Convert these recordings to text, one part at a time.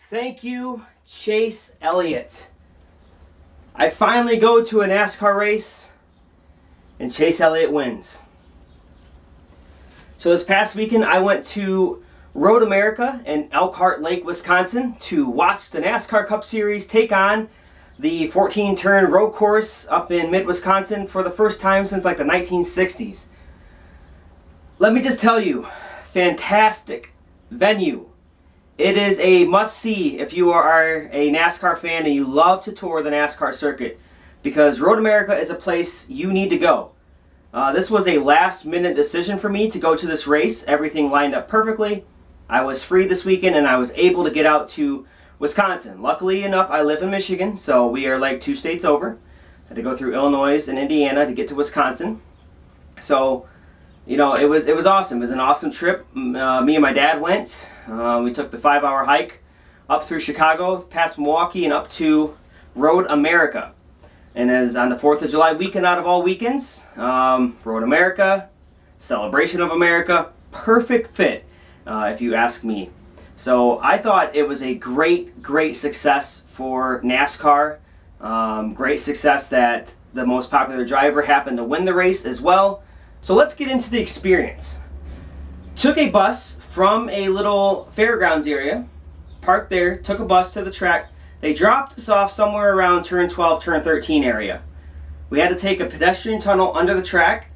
Thank you, Chase Elliott. I finally go to a NASCAR race, and Chase Elliott wins. So this past weekend, I went to Road America in Elkhart Lake, Wisconsin to watch the NASCAR Cup Series take on the 14-turn road course up in mid-Wisconsin for the first time since like the 1960s. Let me just tell you, fantastic venue. It is a must-see if you are a NASCAR fan and you love to tour the NASCAR circuit, because Road America is a place you need to go. This was a last-minute decision for me to go to this race. Everything lined up perfectly. I was free this weekend and I was able to get out to Wisconsin. Luckily enough, I live in Michigan, so we are like 2 states over. I had to go through Illinois and Indiana to get to Wisconsin. So, you know, it was awesome. It was an awesome trip. Me and my dad went. We took the 5-hour hike up through Chicago, past Milwaukee, and up to Road America. And as on the 4th of July weekend out of all weekends, Road America, Celebration of America, perfect fit, if you ask me. So I thought it was a great success for NASCAR. Great success that the most popular driver happened to win the race as well. So let's get into the experience. Took a bus from a little fairgrounds area, parked there, took a bus to the track. They dropped us off somewhere around turn 12, turn 13 area. We had to take a pedestrian tunnel under the track,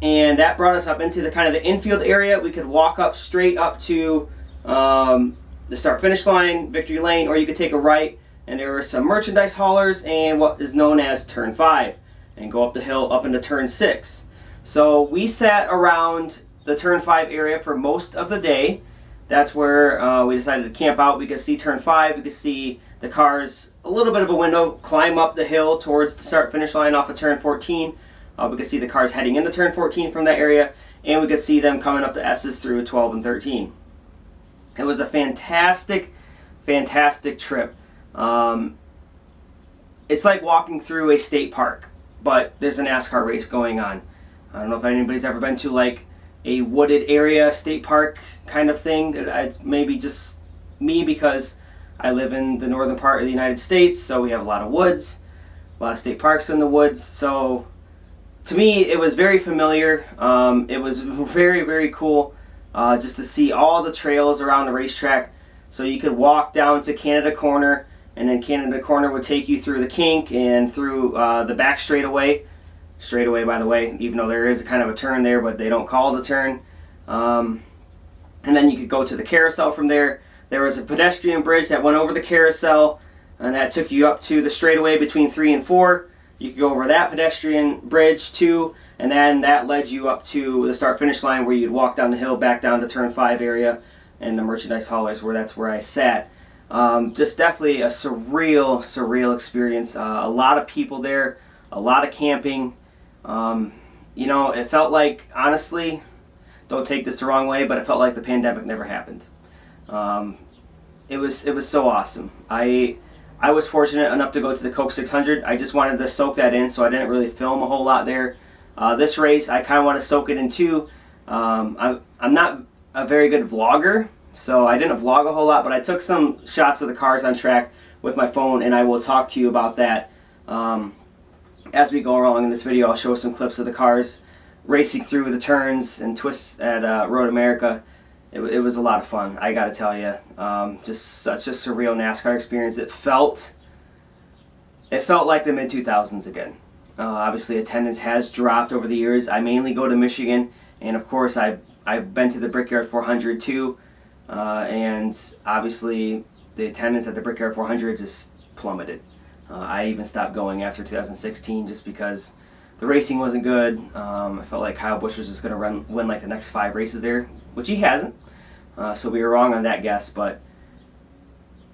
and that brought us up into the kind of the infield area. We could walk up straight up to the start-finish line, Victory Lane, or you could take a right, and there were some merchandise haulers and what is known as turn 5, and go up the hill up into turn 6. So we sat around the turn 5 area for most of the day. That's where we decided to camp out. We could see turn 5, we could see the cars, a little bit of a window, climb up the hill towards the start-finish line off of turn 14. We could see the cars heading into turn 14 from that area, and we could see them coming up the S's through 12 and 13. It was a fantastic trip. It's like walking through a state park, but there's a NASCAR race going on. I don't know if anybody's ever been to like a wooded area, state park kind of thing. It's maybe just me because I live in the northern part of the United States, so we have a lot of woods, a lot of state parks in the woods. So to me, it was very familiar. It was very cool just to see all the trails around the racetrack. So you could walk down to Canada Corner, and then Canada Corner would take you through the kink and through the back straightaway. Straightaway, by the way, even though there is a kind of a turn there, but they don't call it a turn. And then you could go to the carousel from there. There was a pedestrian bridge that went over the carousel, and that took you up to the straightaway between 3 and 4. You could go over that pedestrian bridge too, and then that led you up to the start-finish line where you'd walk down the hill back down to turn 5 area and the merchandise haulers, where that's where I sat. Just definitely a surreal experience. A lot of people there, a lot of camping. You know, it felt like, honestly, don't take this the wrong way, but it felt like the pandemic never happened. It was so awesome. I was fortunate enough to go to the Coke 600. I just wanted to soak that in, so I didn't really film a whole lot there. This race, I kind of want to soak it in too. I'm not a very good vlogger, so I didn't vlog a whole lot, but I took some shots of the cars on track with my phone, and I will talk to you about that. As we go along in this video, I'll show some clips of the cars racing through the turns and twists at Road America. It was a lot of fun, I gotta tell you. Just such a surreal NASCAR experience. It felt like the mid-2000s again. Obviously, attendance has dropped over the years. I mainly go to Michigan, and of course, I've been to the Brickyard 400 too. And obviously, the attendance at the Brickyard 400 just plummeted. I even stopped going after 2016 just because the racing wasn't good. I felt like Kyle Busch was just going to win like the next 5 races there, which he hasn't. So we were wrong on that guess. But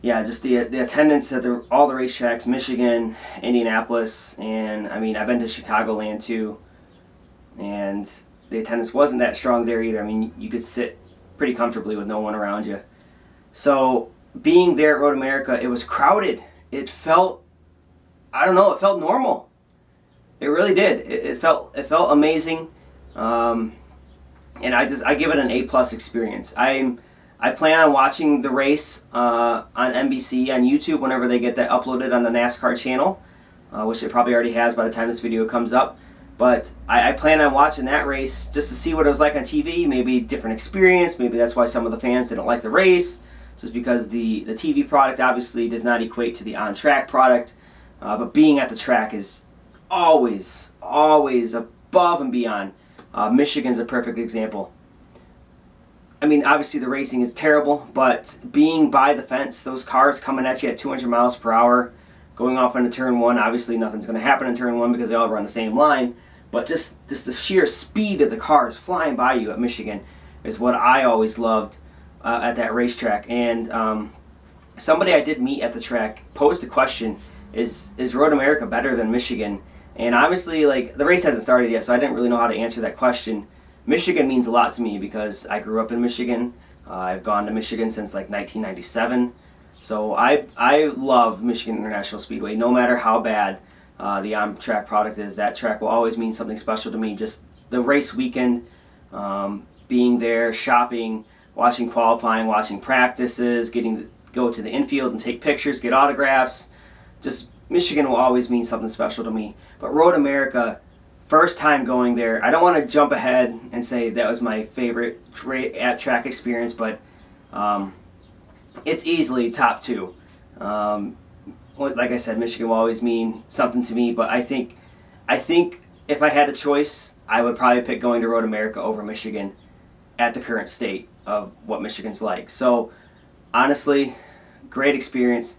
yeah, just the attendance at all the racetracks, Michigan, Indianapolis, and I mean, I've been to Chicagoland too, and the attendance wasn't that strong there either. I mean, you could sit pretty comfortably with no one around you. So being there at Road America, it was crowded. It felt, I don't know, it felt normal. It really did. It felt amazing. And I give it an A+ experience. I plan on watching the race on NBC on YouTube whenever they get that uploaded on the NASCAR channel, which it probably already has by the time this video comes up. But I plan on watching that race just to see what it was like on TV, maybe different experience. Maybe that's why some of the fans didn't like the race, just because the TV product obviously does not equate to the on-track product. But being at the track is always above and beyond. Michigan's a perfect example. I mean, obviously the racing is terrible, but being by the fence, those cars coming at you at 200 miles per hour, going off into turn one, obviously nothing's going to happen in turn one because they all run the same line. But just the sheer speed of the cars flying by you at Michigan is what I always loved at that racetrack. And somebody I did meet at the track posed the question, is Road America better than Michigan? And obviously, like, the race hasn't started yet, so I didn't really know how to answer that question. Michigan means a lot to me because I grew up in Michigan. I've gone to Michigan since like 1997. So I love Michigan International Speedway. No matter how bad the on-track product is, that track will always mean something special to me. Just the race weekend, being there, shopping, watching qualifying, watching practices, getting to go to the infield and take pictures, get autographs. Just Michigan will always mean something special to me. But Road America, first time going there, I don't want to jump ahead and say that was my favorite at-track experience, but it's easily top two. Like I said, Michigan will always mean something to me, but I think if I had a choice, I would probably pick going to Road America over Michigan at the current state of what Michigan's like. So honestly, great experience.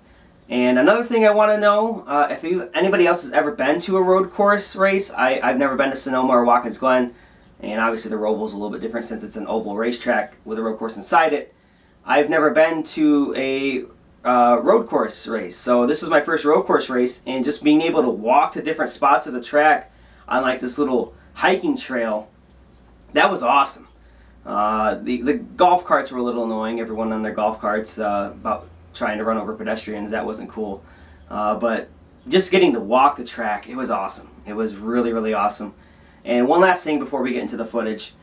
And another thing I want to know, if anybody else has ever been to a road course race, I've never been to Sonoma or Watkins Glen, and obviously the Roval's a little bit different since it's an oval racetrack with a road course inside it. I've never been to a road course race, so this was my first road course race, and just being able to walk to different spots of the track on like this little hiking trail, that was awesome. The golf carts were a little annoying, everyone on their golf carts about trying to run over pedestrians. That wasn't cool. But just getting to walk the track, it was awesome. It was really, really awesome. And one last thing before we get into the footage.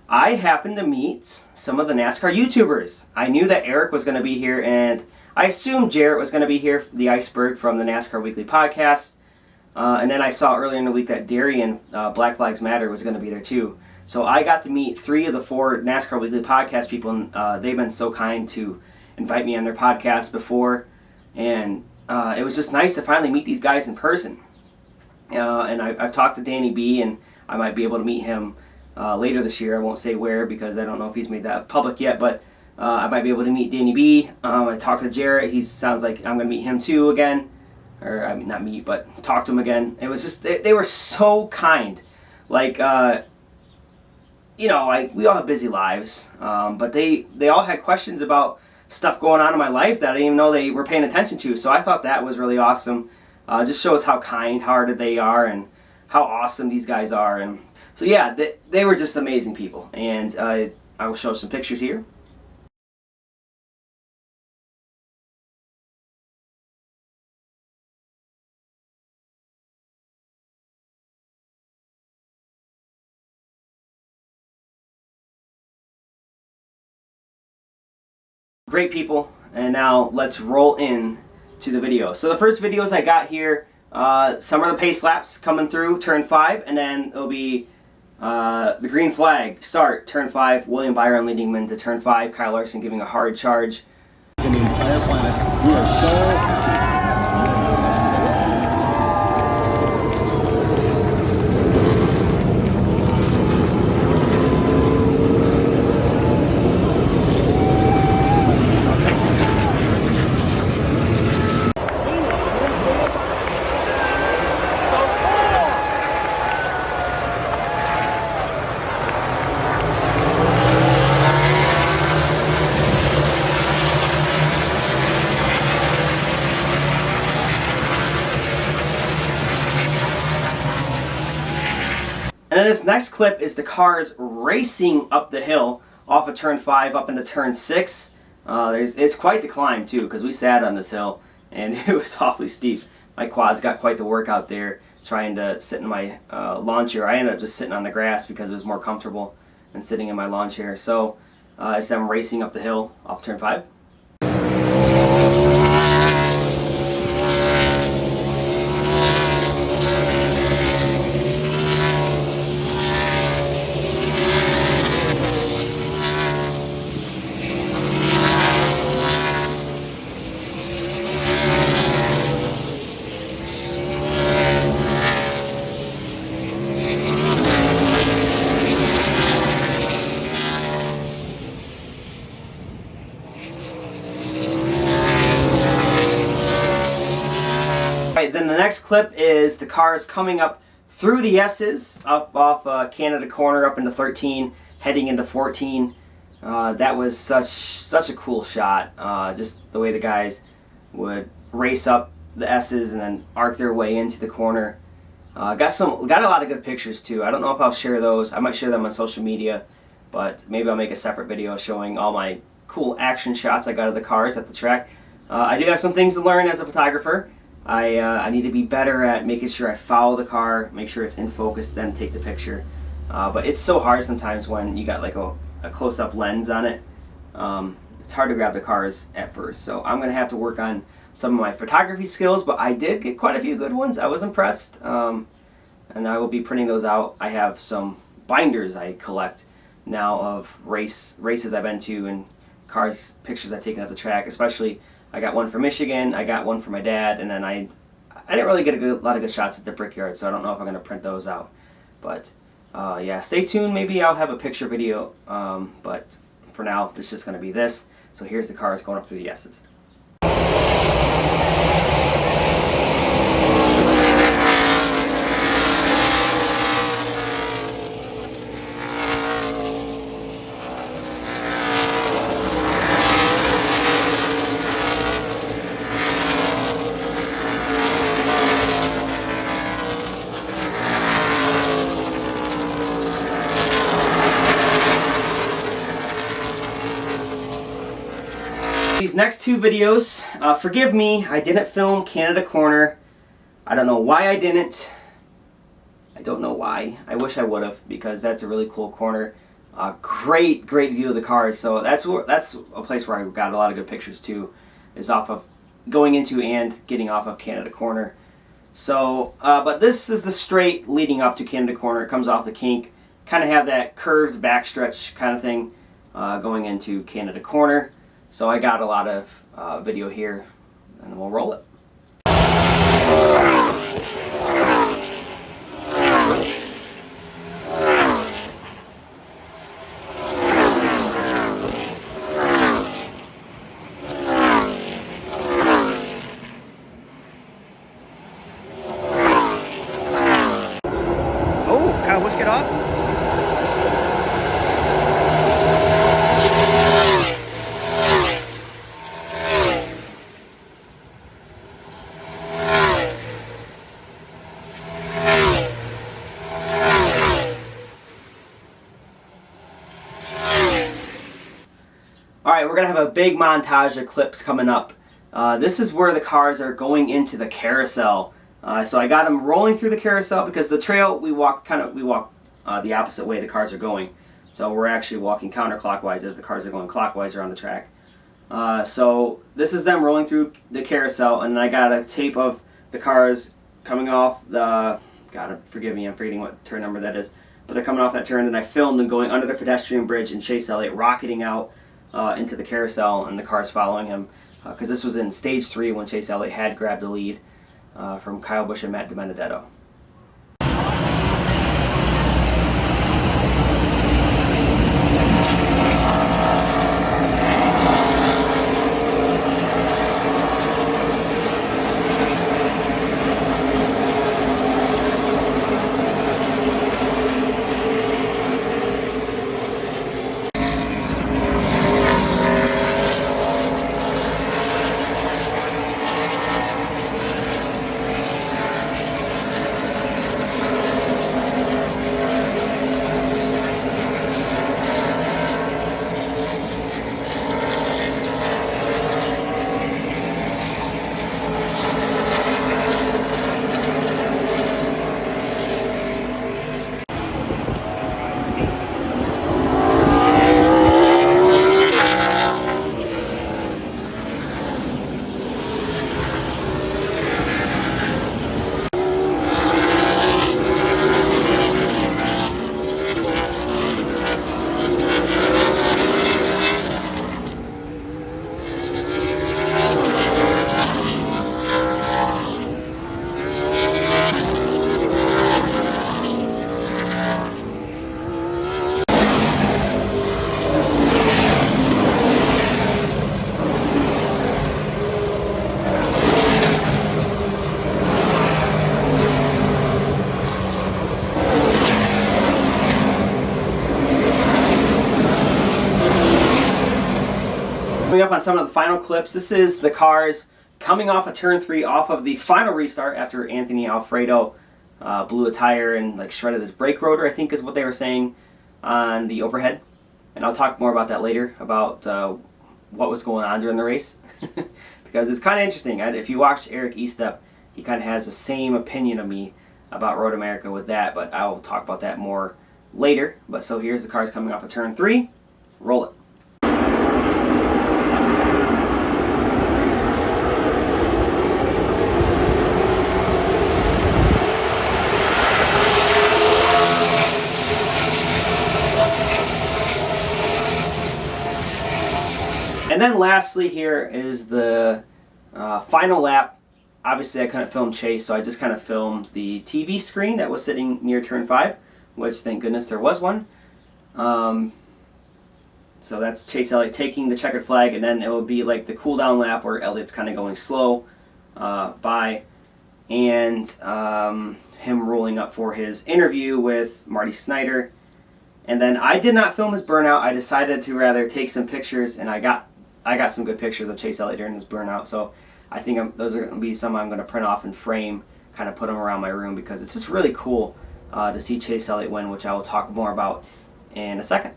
I happened to meet some of the NASCAR YouTubers. I knew that Eric was going to be here, and I assumed Jarrett was going to be here, the Iceberg from the NASCAR Weekly Podcast. And then I saw earlier in the week that Darian, Black Flags Matter, was going to be there too. So I got to meet 3 of the 4 NASCAR Weekly Podcast people, and they've been so kind to invite me on their podcast before, and it was just nice to finally meet these guys in person. And I've talked to Danny B, and I might be able to meet him later this year. I won't say where because I don't know if he's made that public yet, but I might be able to meet Danny B. I talked to Jarrett. He sounds like I'm going to meet him too again, or I mean not meet, but talk to him again. It was just they were so kind. Like we all have busy lives, but they all had questions about stuff going on in my life that I didn't even know they were paying attention to. So I thought that was really awesome. Just shows how kind-hearted they are and how awesome these guys are. And so yeah, they were just amazing people. And I will show some pictures here. Great people, and now let's roll in to the video. So the first videos I got here, some are the pace laps coming through turn 5, and then it'll be the green flag start turn 5, William Byron leading him into turn 5, Kyle Larson giving a hard charge. In the entire planet, we are so And then this next clip is the cars racing up the hill off of turn 5 up into turn 6. It's quite the climb too, because we sat on this hill and it was awfully steep. My quads got quite the workout there trying to sit in my lawn chair. I ended up just sitting on the grass because it was more comfortable than sitting in my lawn chair. So as them racing up the hill off turn 5. Alright, then the next clip is the cars coming up through the S's, up off Canada Corner, up into 13, heading into 14. That was such a cool shot. Just the way the guys would race up the S's and then arc their way into the corner. Got a lot of good pictures too. I don't know if I'll share those. I might share them on social media, but maybe I'll make a separate video showing all my cool action shots I got of the cars at the track. I do have some things to learn as a photographer. I need to be better at making sure I follow the car, make sure it's in focus, then take the picture. But it's so hard sometimes when you got like a close-up lens on it. It's hard to grab the cars at first. So I'm going to have to work on some of my photography skills, but I did get quite a few good ones. I was impressed. And I will be printing those out. I have some binders I collect now of races I've been to and pictures I've taken at the track, especially. I got one for Michigan, I got one for my dad, and then I didn't really get a lot of good shots at the Brickyard, so I don't know if I'm going to print those out. But yeah, stay tuned. Maybe I'll have a picture video, but for now, it's just going to be this. So here's the cars going up through the S's. These next two videos, forgive me, I didn't film Canada Corner. I don't know why I didn't. I don't know why. I wish I would have, because that's a really cool corner. Great view of the cars. So that's a place where I got a lot of good pictures too, is off of going into and getting off of Canada Corner. So, but this is the straight leading up to Canada Corner. It comes off the kink, kind of have that curved backstretch kind of thing going into Canada Corner. So I got a lot of video here, and we'll roll it. Oh, kind of whisk it off. Alright, we're going to have a big montage of clips coming up. This is where the cars are going into the carousel. So I got them rolling through the carousel because the trail we walk the opposite way the cars are going. So we're actually walking counterclockwise as the cars are going clockwise around the track. So this is them rolling through the carousel, and I got a tape of the cars coming off the, God forgive me, I'm forgetting what turn number that is, but they're coming off that turn, and I filmed them going under the pedestrian bridge and Chase Elliott rocketing out into the carousel, and the cars following him, because this was in stage 3 when Chase Elliott had grabbed the lead from Kyle Busch and Matt DiBenedetto. Coming up on some of the final clips, this is the cars coming off of turn 3 off of the final restart after Anthony Alfredo blew a tire and like shredded his brake rotor, I think is what they were saying on the overhead. And I'll talk more about that later, about what was going on during the race. Because it's kind of interesting. If you watch Eric Estep, he kind of has the same opinion of me about Road America with that, but I will talk about that more later. But so here's the cars coming off of turn 3. Roll it. And then lastly here is the final lap. Obviously I couldn't film Chase, so I just kind of filmed the TV screen that was sitting near turn 5, which thank goodness there was one. So that's Chase Elliott taking the checkered flag, and then it will be like the cool down lap where Elliott's kind of going slow by, and him rolling up for his interview with Marty Snyder. And then I did not film his burnout. I decided to rather take some pictures, and I got some good pictures of Chase Elliott during his burnout. So I think those are going to be some I'm going to print off and frame, kind of put them around my room, because it's just really cool to see Chase Elliott win, which I will talk more about in a second.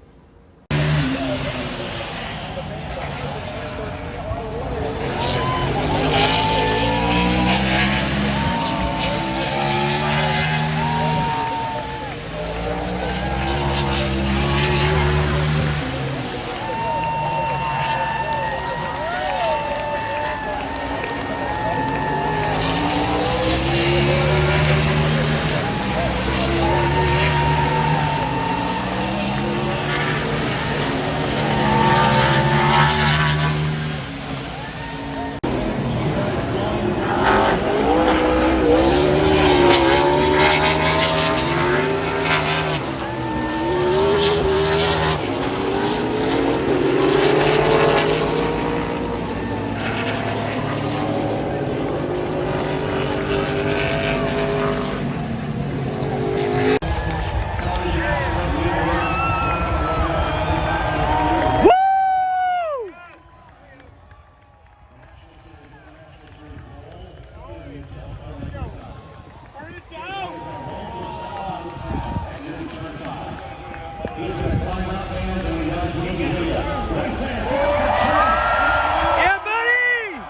Yeah, buddy!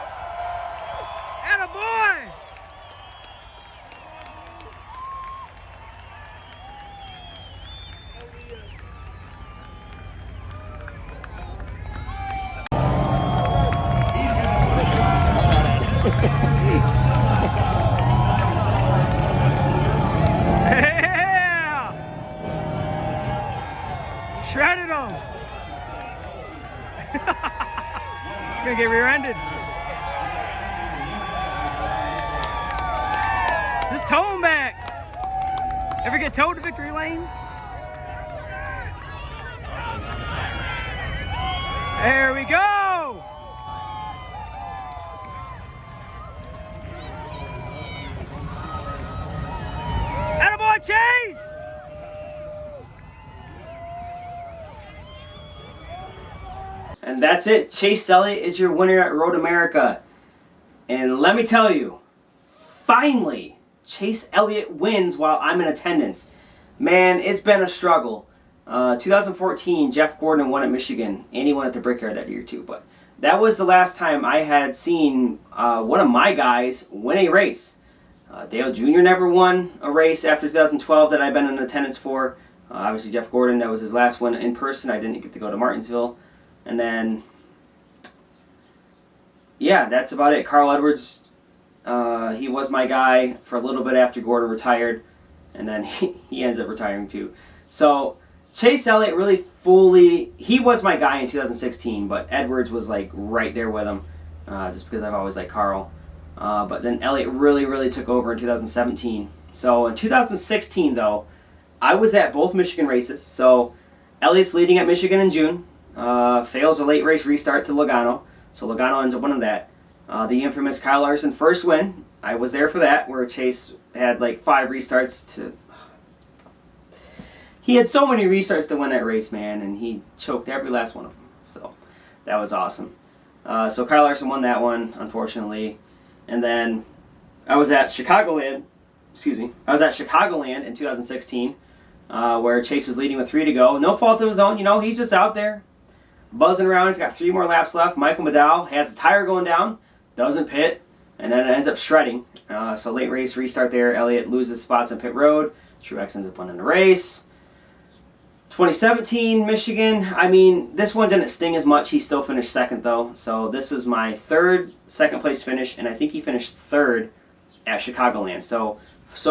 Attaboy! Yeah! Shredded him! Gonna get rear-ended. Just tow him back. Ever get towed to victory lane? There we go. Attaboy, Chase! And that's it. Chase Elliott is your winner at Road America. And let me tell you, finally, Chase Elliott wins while I'm in attendance. Man, it's been a struggle. 2014, Jeff Gordon won at Michigan, and he won at the Brickyard that year too. But that was the last time I had seen one of my guys win a race. Dale Jr. never won a race after 2012 that I've been in attendance for. Obviously, Jeff Gordon, that was his last one in person. I didn't get to go to Martinsville. And then, yeah, that's about it. Carl Edwards, he was my guy for a little bit after Gordon retired, and then he ends up retiring too. So Chase Elliott really he was my guy in 2016, but Edwards was like right there with him, just because I've always liked Carl. But then Elliott really took over in 2017. So in 2016, though, I was at both Michigan races. So Elliott's leading at Michigan in June. Fails a late race restart to Logano, so Logano ends up winning that. The infamous Kyle Larson first win, I was there for that, where Chase had like 5 restarts to... He had so many restarts to win that race, man, and he choked every last one of them, so that was awesome. So Kyle Larson won that one, unfortunately. And then I was at Chicagoland. I was at Chicagoland in 2016, where Chase was leading with 3 to go. No fault of his own. He's just out there buzzing around. He's got 3 more laps left. Michael McDowell has a tire going down, doesn't pit, and then it ends up shredding. So late race restart there. Elliott loses spots on pit road. Truex ends up winning the race. 2017 Michigan, this one didn't sting as much. He still finished second though. So this is my third second place finish, and I think he finished third at Chicagoland. So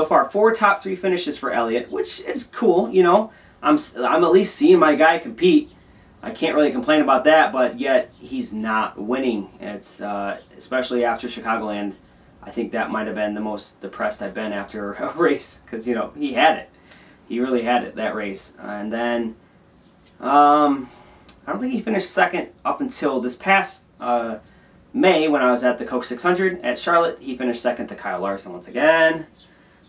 far 4 top 3 finishes for Elliott, which is cool. I'm at least seeing my guy compete. I can't really complain about that, but yet he's not winning. It's especially after Chicagoland. I think that might have been the most depressed I've been after a race, because he had it. He really had it that race. And then I don't think he finished second up until this past May, when I was at the Coke 600 at Charlotte. He finished second to Kyle Larson once again.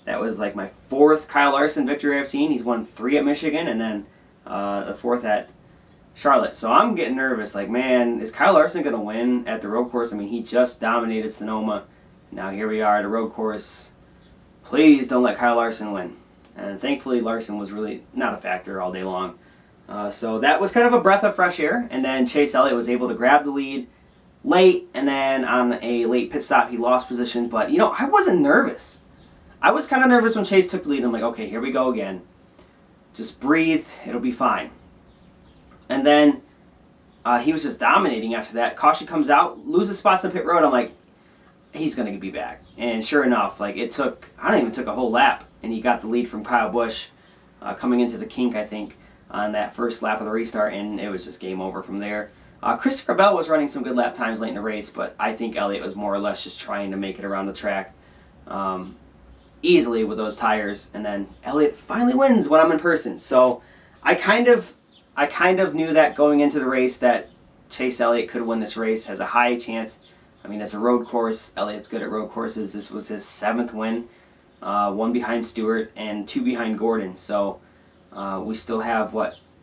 That was like my 4th Kyle Larson victory I've seen. He's won 3 at Michigan, and then the 4th at Charlotte. So I'm getting nervous. Like, man, is Kyle Larson going to win at the road course? He just dominated Sonoma. Now here we are at a road course. Please don't let Kyle Larson win. And thankfully, Larson was really not a factor all day long. So that was kind of a breath of fresh air. And then Chase Elliott was able to grab the lead late. And then on a late pit stop, he lost position. But, I wasn't nervous. I was kind of nervous when Chase took the lead. I'm like, okay, here we go again. Just breathe. It'll be fine. And then he was just dominating after that. Caution comes out, loses spots on pit road. I'm like, he's going to be back. And sure enough, I don't even took a whole lap, and he got the lead from Kyle Busch coming into the kink, I think, on that first lap of the restart, and it was just game over from there. Christopher Bell was running some good lap times late in the race, but I think Elliott was more or less just trying to make it around the track easily with those tires, and then Elliott finally wins when I'm in person. So I kind of knew that going into the race that Chase Elliott could win this race, has a high chance. It's a road course. Elliott's good at road courses. This was his 7th win, 1 behind Stewart and 2 behind Gordon. So we still have,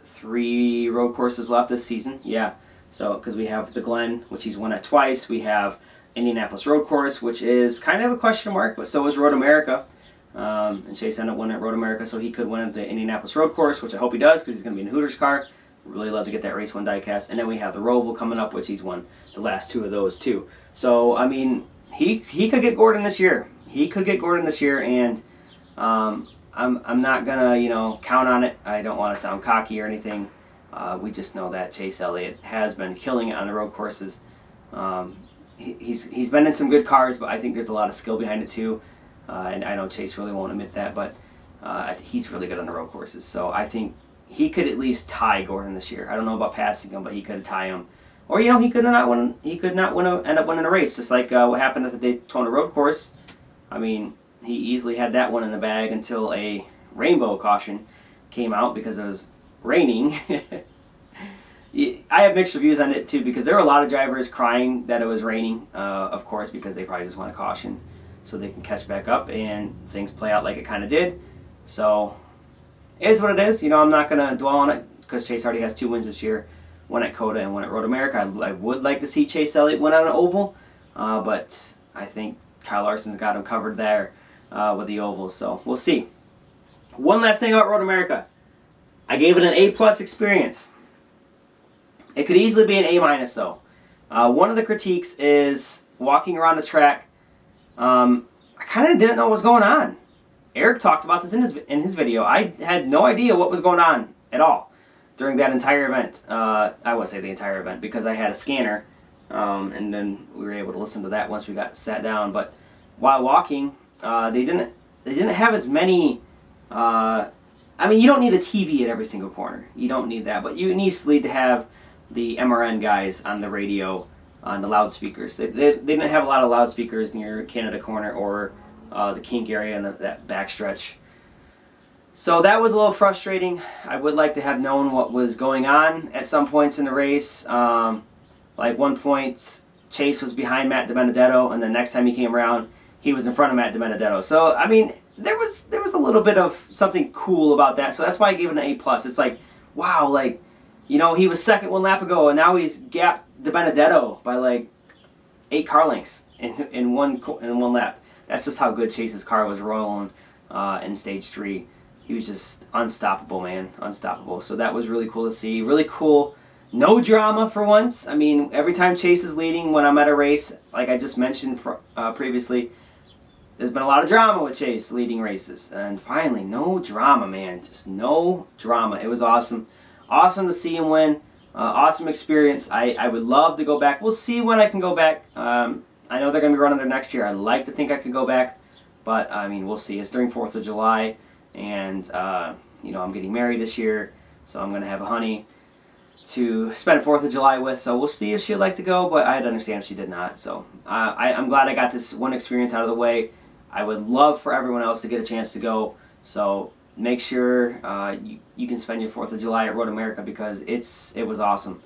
3 road courses left this season? Yeah. So because we have the Glen, which he's won at twice. We have Indianapolis Road Course, which is kind of a question mark, but so is Road America. And Chase ended up winning at Road America, so he could win at the Indianapolis Road Course, which I hope he does, because he's going to be in Hooters car. Really love to get that race 1 diecast. And then we have the Roval coming up, which he's won the last 2 of those too. So he could get Gordon this year. He could get Gordon this year, and I'm not gonna count on it. I don't want to sound cocky or anything. We just know that Chase Elliott has been killing it on the road courses. He's been in some good cars, but I think there's a lot of skill behind it too. And I know Chase really won't admit that, but he's really good on the road courses. So I think he could at least tie Gordon this year. I don't know about passing him, but he could tie him. Or he could not win. He could not end up winning a race, just like what happened at the Daytona Road Course. He easily had that one in the bag until a rainbow caution came out because it was raining. I have mixed reviews on it too, because there were a lot of drivers crying that it was raining, of course, because they probably just want a caution so they can catch back up and things play out like it kind of did. So it is what it is. I'm not going to dwell on it because Chase already has 2 wins this year, 1 at COTA and 1 at Road America. I would like to see Chase Elliott win on an oval, but I think Kyle Larson's got him covered there with the oval, so we'll see. One last thing about Road America. I gave it an A+ experience. It could easily be an A- though. One of the critiques is walking around the track. I kind of didn't know what was going on. Eric talked about this in his video. I had no idea what was going on at all during that entire event. I won't say the entire event because I had a scanner, and then we were able to listen to that once we got sat down. But while walking, they didn't have as many. You don't need a TV at every single corner. You don't need that, but you need to have the MRN guys on the radio, on the loudspeakers. They didn't have a lot of loudspeakers near Canada Corner or the kink area and that backstretch. So that was a little frustrating. I would like to have known what was going on at some points in the race. Like one point, Chase was behind Matt DiBenedetto, and the next time he came around, he was in front of Matt DiBenedetto. So there was a little bit of something cool about that. So that's why I gave it an A+. It's like, wow, you know, he was second one lap ago, and now he's gapped De Benedetto by like 8 car lengths in one lap. That's just how good Chase's car was rolling in stage 3. He was just unstoppable, man, unstoppable. So that was really cool to see. Really cool. No drama for once. I mean, every time Chase is leading when I'm at a race, like I just mentioned previously, there's been a lot of drama with Chase leading races. And finally, no drama, man. Just no drama. It was awesome. Awesome to see him win. Awesome experience. I would love to go back. We'll see when I can go back. I know they're going to be running there next year. I'd like to think I could go back. But, I mean, we'll see. It's during 4th of July. And, you know, I'm getting married this year. So I'm going to have a honey to spend 4th of July with. So we'll see if she'd like to go. But I'd understand if she did not. So I'm glad I got this one experience out of the way. I would love for everyone else to get a chance to go. So make sure you can spend your 4th of July at Road America because it was awesome.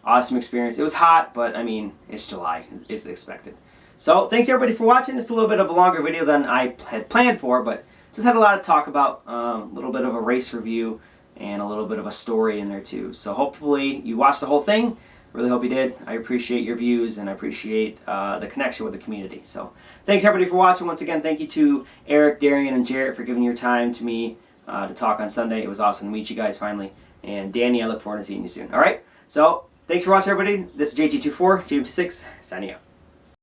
Awesome experience. It was hot, but I mean, it's July. It's expected. So thanks everybody for watching. It's a little bit of a longer video than I had planned for, but just had a lot to talk about. A little bit of a race review and a little bit of a story in there too. So hopefully you watched the whole thing. Really hope you did. I appreciate your views and I appreciate the connection with the community. So thanks everybody for watching. Once again, thank you to Eric, Darian, and Jarrett for giving your time to me to talk on Sunday. It was awesome to meet you guys finally. And Danny, I look forward to seeing you soon. All right? So thanks for watching, everybody. This is JT24, JT26, signing out.